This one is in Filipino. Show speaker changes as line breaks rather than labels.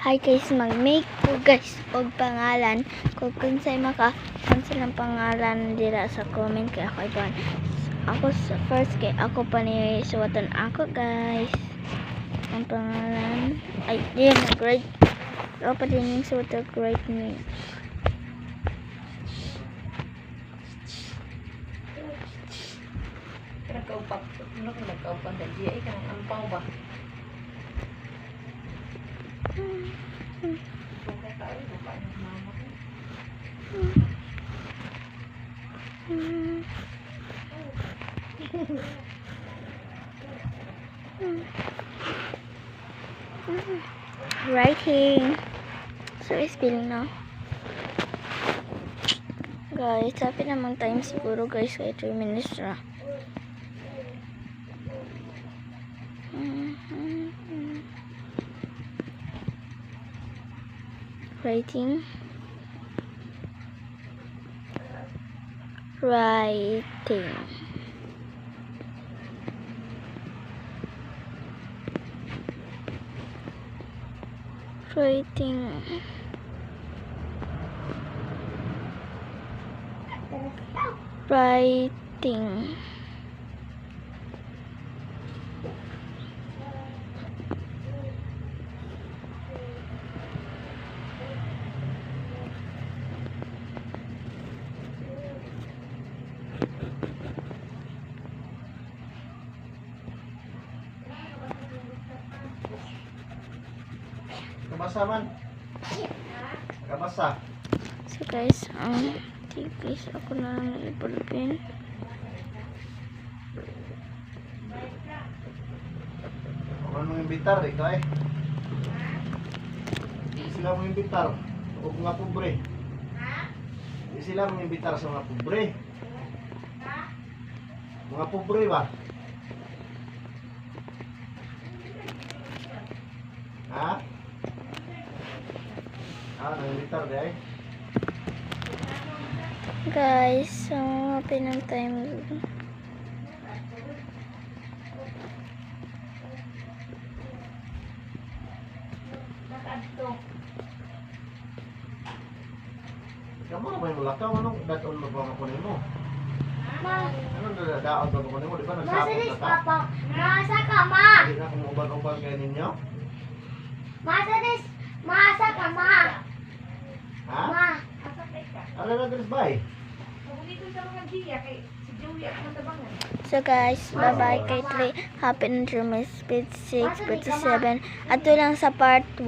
Hi guys, mag-make ko guys og pangalan. Kung unsay maka-cancel ang pangalan dira sa comment kay ako iban. Ako sa first kay ako pa ni suwatan ako guys. Ang pangalan ay yun, great. Ako pa din yung suwatan great me.
Nagkaupan sa GI kanang ampaw ba?
Writing. So spelling now. Guys, happy namang time siguro guys kay 3 minutes na. Writing. Writing.
Kabasa man. Kabasa.
So guys, tigis ako na lang ibulpin.
Ano mong imbitar ikaw eh? Di sila mong imbitar. O mga pobre. Di sila mong imbitar sa mga pobre. Mga pobre ba? Ha? Nang-imbitar di ay?
Guys, so happy ng time.
Kamu na ba yung lakaw? Anong daton mo ba makunin mo? Anong daon ba makunin mo? Di ba nagsapot na ka?
Papa, masa ka, ma.
Hindi na kung uban-uban kayo ninyo?
Masa ka, ma.
Ha?
Ma.
Ano na Dres Bay?
So guys, bye-bye kay 3. Happy na 3 minutes, speed 6, 47. Ato lang sa part 1.